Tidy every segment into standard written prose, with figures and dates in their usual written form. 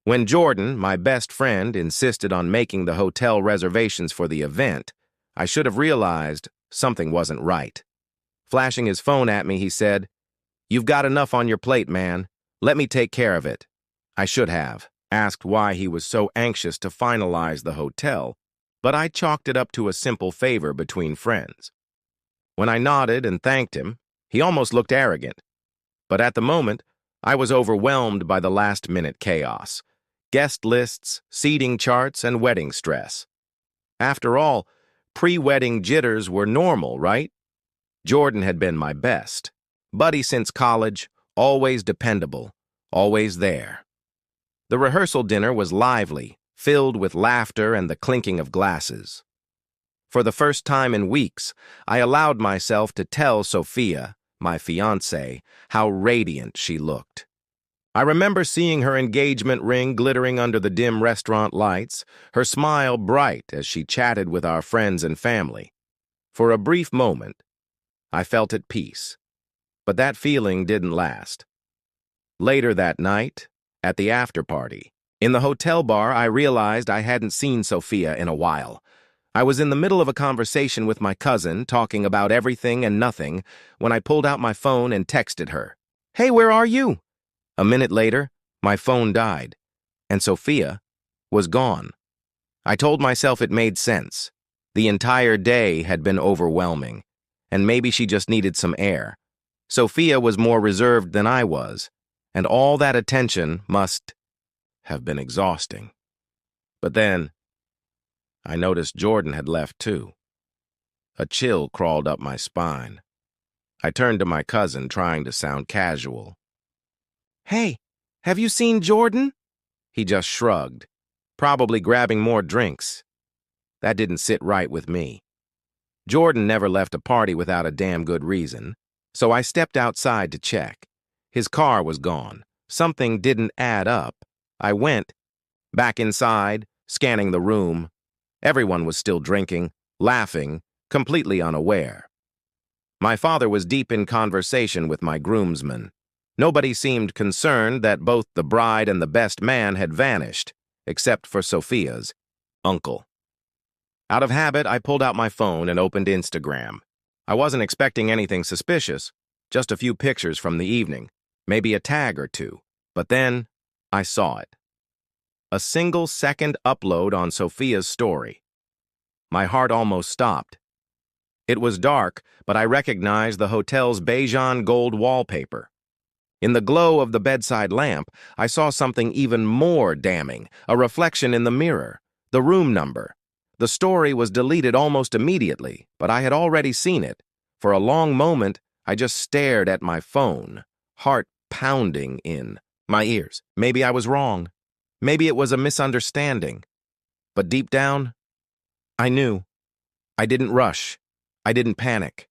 When Jordan, my best friend, insisted on making the hotel reservations for the event, I should have realized something wasn't right. Flashing his phone at me, he said, "You've got enough on your plate, man. Let me take care of it." I should have asked why he was so anxious to finalize the hotel, but I chalked it up to a simple favor between friends. When I nodded and thanked him, he almost looked arrogant. But at the moment, I was overwhelmed by the last-minute chaos. Guest lists, seating charts, and wedding stress. After all, pre-wedding jitters were normal, right? Jordan had been my best. Buddy since college, always dependable, always there. The rehearsal dinner was lively, filled with laughter and the clinking of glasses. For the first time in weeks, I allowed myself to tell Sophia, my fiancée, how radiant she looked. I remember seeing her engagement ring glittering under the dim restaurant lights, her smile bright as she chatted with our friends and family. For a brief moment, I felt at peace, but that feeling didn't last. Later that night, at the after-party, in the hotel bar, I realized I hadn't seen Sophia in a while. I was in the middle of a conversation with my cousin, talking about everything and nothing, when I pulled out my phone and texted her, "Hey, where are you?" A minute later, my phone died, and Sophia was gone. I told myself it made sense. The entire day had been overwhelming, and maybe she just needed some air. Sophia was more reserved than I was, and all that attention must have been exhausting. But then, I noticed Jordan had left too. A chill crawled up my spine. I turned to my cousin, trying to sound casual. "Hey, have you seen Jordan?" He just shrugged, probably grabbing more drinks. That didn't sit right with me. Jordan never left a party without a damn good reason, so I stepped outside to check. His car was gone. Something didn't add up. I went back inside, scanning the room. Everyone was still drinking, laughing, completely unaware. My father was deep in conversation with my groomsmen. Nobody seemed concerned that both the bride and the best man had vanished, except for Sophia's uncle. Out of habit, I pulled out my phone and opened Instagram. I wasn't expecting anything suspicious, just a few pictures from the evening, maybe a tag or two. But then, I saw it. A single-second upload on Sophia's story. My heart almost stopped. It was dark, but I recognized the hotel's Bejan gold wallpaper. In the glow of the bedside lamp, I saw something even more damning, a reflection in the mirror, the room number. The story was deleted almost immediately, but I had already seen it. For a long moment, I just stared at my phone, heart pounding in my ears. Maybe I was wrong. Maybe it was a misunderstanding. But deep down, I knew. I didn't rush. I didn't panic.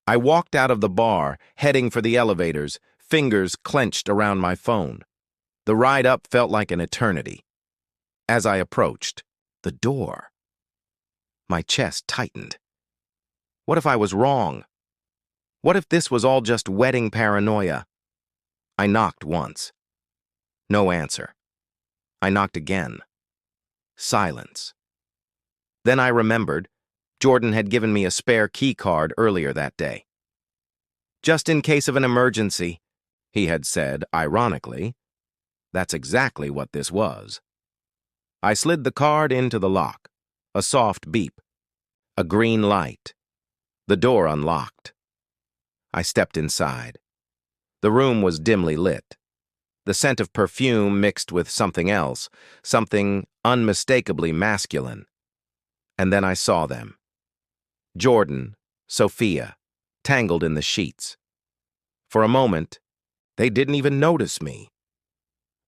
I walked out of the bar, heading for the elevators, fingers clenched around my phone. The ride up felt like an eternity. As I approached the door, my chest tightened. What if I was wrong? What if this was all just wedding paranoia? I knocked once. No answer. I knocked again. Silence. Then I remembered Jordan had given me a spare key card earlier that day. "Just in case of an emergency," he had said, ironically. That's exactly what this was. I slid the card into the lock. A soft beep. A green light. The door unlocked. I stepped inside. The room was dimly lit. The scent of perfume mixed with something else, something unmistakably masculine. And then I saw them. Jordan, Sophia, tangled in the sheets. For a moment, they didn't even notice me.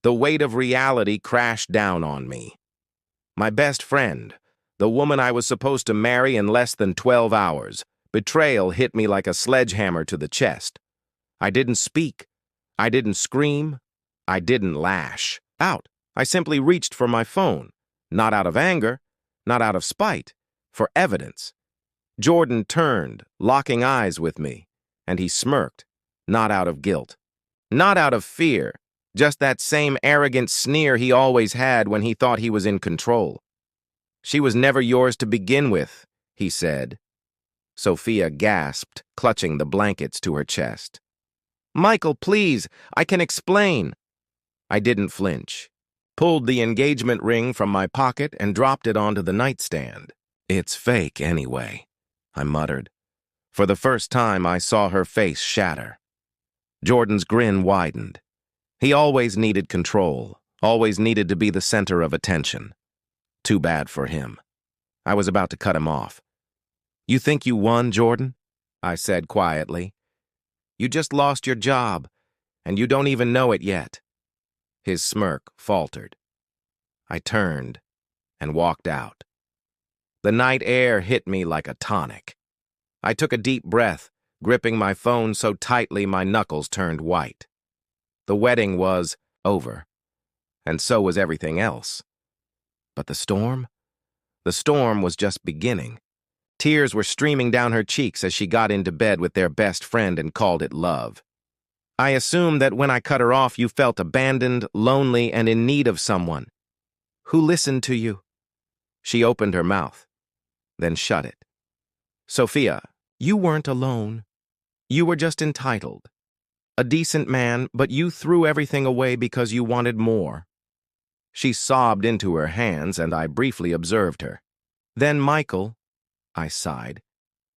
The weight of reality crashed down on me. My best friend, the woman I was supposed to marry in less than 12 hours, betrayal hit me like a sledgehammer to the chest. I didn't speak. I didn't scream. I didn't lash out. I simply reached for my phone, not out of anger, not out of spite, for evidence. Jordan turned, locking eyes with me, and he smirked, not out of guilt, not out of fear, Just that same arrogant sneer he always had when he thought he was in control. "She was never yours to begin with," he said. Sophia gasped, clutching the blankets to her chest. "Michael, please, I can explain." I didn't flinch, pulled the engagement ring from my pocket and dropped it onto the nightstand. "It's fake anyway," I muttered. For the first time, I saw her face shatter. Jordan's grin widened. He always needed control, always needed to be the center of attention. Too bad for him. I was about to cut him off. "You think you won, Jordan?" I said quietly. "You just lost your job, and you don't even know it yet." His smirk faltered. I turned and walked out. The night air hit me like a tonic. I took a deep breath, gripping my phone so tightly my knuckles turned white. The wedding was over, and so was everything else. But the storm? The storm was just beginning. Tears were streaming down her cheeks as she got into bed with their best friend and called it love. "I assumed that when I cut her off, you felt abandoned, lonely, and in need of someone. Who listened to you?" She opened her mouth, then shut it. "Sophia, you weren't alone. You were just entitled. A decent man, but you threw everything away because you wanted more." She sobbed into her hands, and I briefly observed her. "Then, Michael," I sighed,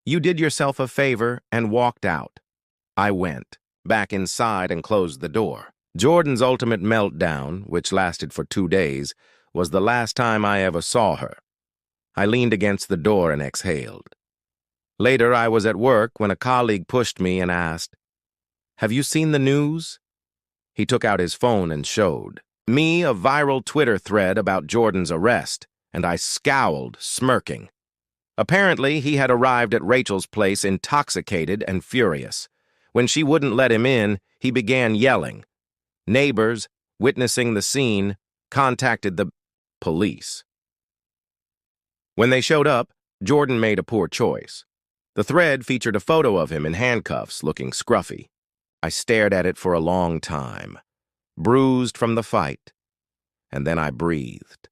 "you did yourself a favor and walked out." I went back inside and closed the door. Jordan's ultimate meltdown, which lasted for 2 days, was the last time I ever saw her. I leaned against the door and exhaled. Later, I was at work when a colleague pushed me and asked, "Have you seen the news?" He took out his phone and showed me a viral Twitter thread about Jordan's arrest, and I scowled, smirking. Apparently, he had arrived at Rachel's place intoxicated and furious. When she wouldn't let him in, he began yelling. Neighbors, witnessing the scene, contacted the police. When they showed up, Jordan made a poor choice. The thread featured a photo of him in handcuffs, looking scruffy. I stared at it for a long time, bruised from the fight, and then I breathed.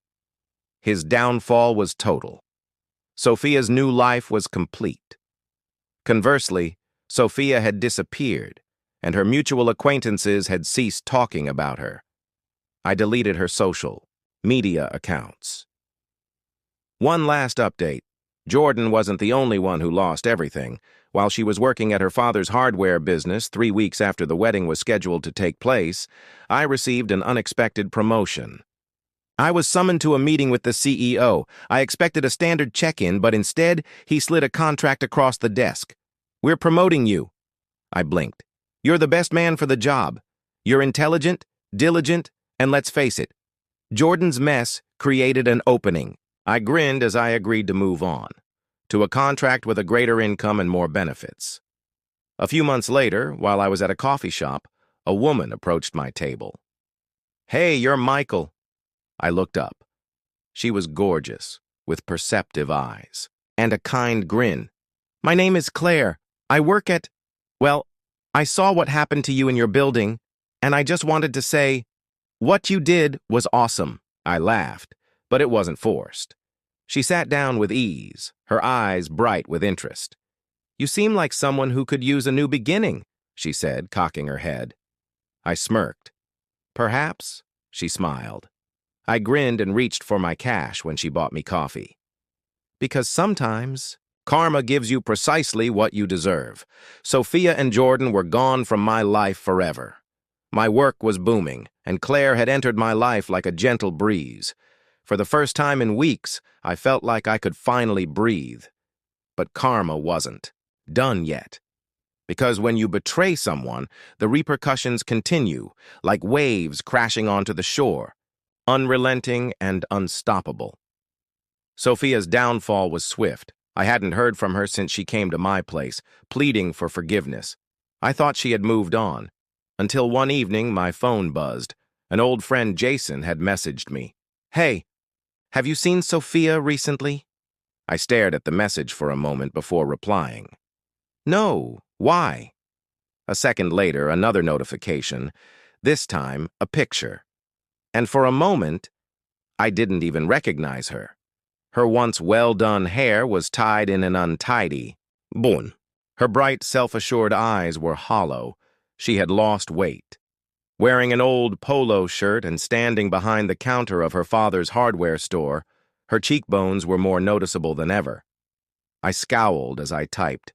His downfall was total. Sophia's new life was complete. Conversely, Sophia had disappeared, and her mutual acquaintances had ceased talking about her. I deleted her social media accounts. One last update. Jordan wasn't the only one who lost everything. While she was working at her father's hardware business 3 weeks after the wedding was scheduled to take place, I received an unexpected promotion. I was summoned to a meeting with the CEO. I expected a standard check-in, but instead, he slid a contract across the desk. "We're promoting you." I blinked. "You're the best man for the job. You're intelligent, diligent, and let's face it, Jordan's mess created an opening." I grinned as I agreed to move on, to a contract with a greater income and more benefits. A few months later, while I was at a coffee shop, a woman approached my table. "Hey, you're Michael." I looked up. She was gorgeous, with perceptive eyes, and a kind grin. "My name is Claire. I work at... Well, I saw what happened to you in your building, and I just wanted to say, what you did was awesome." I laughed, but it wasn't forced. She sat down with ease, her eyes bright with interest. "You seem like someone who could use a new beginning," she said, cocking her head. I smirked. "Perhaps," she smiled. I grinned and reached for my cash when she bought me coffee. Because sometimes, karma gives you precisely what you deserve. Sophia and Jordan were gone from my life forever. My work was booming, and Claire had entered my life like a gentle breeze. For the first time in weeks, I felt like I could finally breathe. But karma wasn't done yet. Because when you betray someone, the repercussions continue, like waves crashing onto the shore, unrelenting and unstoppable. Sophia's downfall was swift. I hadn't heard from her since she came to my place, pleading for forgiveness. I thought she had moved on, until one evening my phone buzzed. An old friend, Jason, had messaged me. "Hey, have you seen Sophia recently?" I stared at the message for a moment before replying. "No, why?" A second later, another notification. this time a picture. And for a moment, I didn't even recognize her. Her once well-done hair was tied in an untidy bun. Her bright, self-assured eyes were hollow. She had lost weight. Wearing an old polo shirt and standing behind the counter of her father's hardware store, her cheekbones were more noticeable than ever. I scowled as I typed.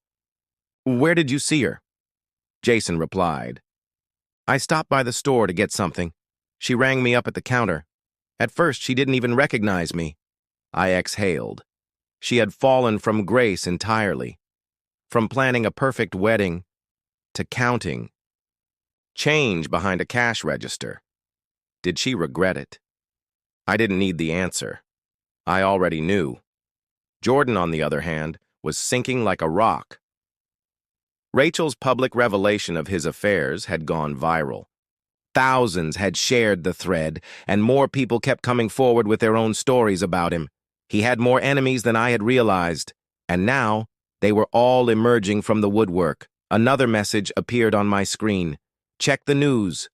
"Where did you see her?" Jason replied. "I stopped by the store to get something. She rang me up at the counter. At first, she didn't even recognize me." I exhaled. She had fallen from grace entirely. From planning a perfect wedding to counting change behind a cash register. Did she regret it? I didn't need the answer. I already knew. Jordan, on the other hand, was sinking like a rock. Rachel's public revelation of his affairs had gone viral. Thousands had shared the thread, and more people kept coming forward with their own stories about him. He had more enemies than I had realized, and now they were all emerging from the woodwork. Another message appeared on my screen. "Check the news.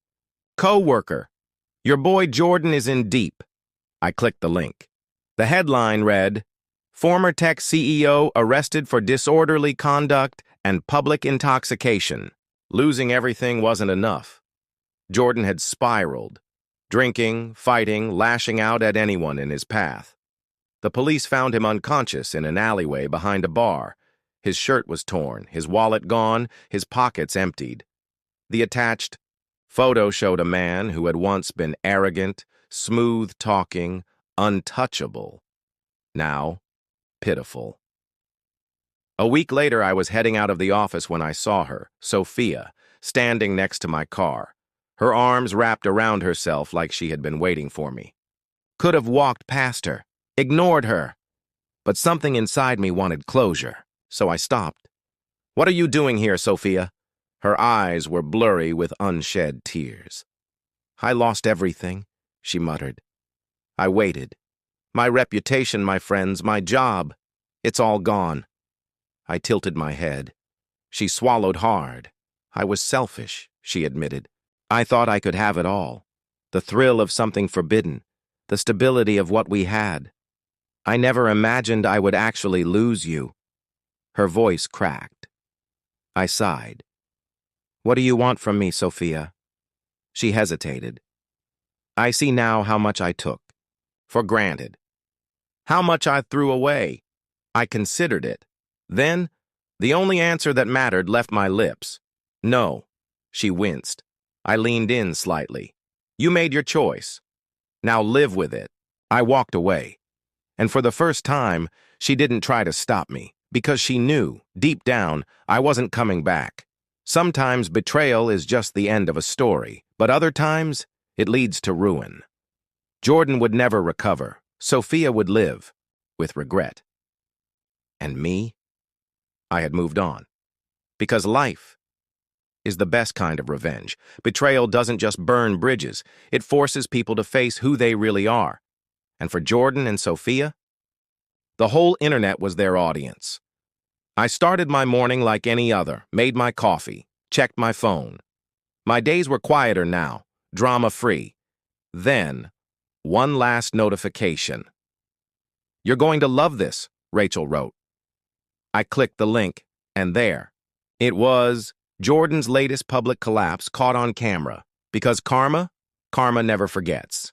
Co-worker. Your boy Jordan is in deep." I clicked the link. The headline read, "Former tech CEO arrested for disorderly conduct and public intoxication." Losing everything wasn't enough. Jordan had spiraled, drinking, fighting, lashing out at anyone in his path. The police found him unconscious in an alleyway behind a bar. His shirt was torn, his wallet gone, his pockets emptied. The attached photo showed a man who had once been arrogant, smooth-talking, untouchable. Now, pitiful. A week later, I was heading out of the office when I saw her, Sophia, standing next to my car, her arms wrapped around herself like she had been waiting for me. Could have walked past her, ignored her, but something inside me wanted closure, so I stopped. "What are you doing here, Sophia?" Her eyes were blurry with unshed tears. "I lost everything," she muttered. I waited. "My reputation, my friends, my job. It's all gone." I tilted my head. She swallowed hard. "I was selfish," she admitted. "I thought I could have it all. The thrill of something forbidden, the stability of what we had. I never imagined I would actually lose you." Her voice cracked. I sighed. "What do you want from me, Sophia?" She hesitated. I see now how much I took for granted. How much I threw away. I considered it. Then, the only answer that mattered left my lips. "No." She winced. I leaned in slightly. "You made your choice. Now live with it." I walked away. And for the first time, she didn't try to stop me, because she knew, deep down, I wasn't coming back. Sometimes betrayal is just the end of a story, but other times, it leads to ruin. Jordan would never recover. Sophia would live, with regret. And me? I had moved on. Because life is the best kind of revenge. Betrayal doesn't just burn bridges. It forces people to face who they really are. And for Jordan and Sophia, the whole internet was their audience. I started my morning like any other, made my coffee, checked my phone. My days were quieter now, drama-free. Then, one last notification. "You're going to love this," Rachel wrote. I clicked the link, and there. It was Jordan's latest public collapse caught on camera. Because karma never forgets.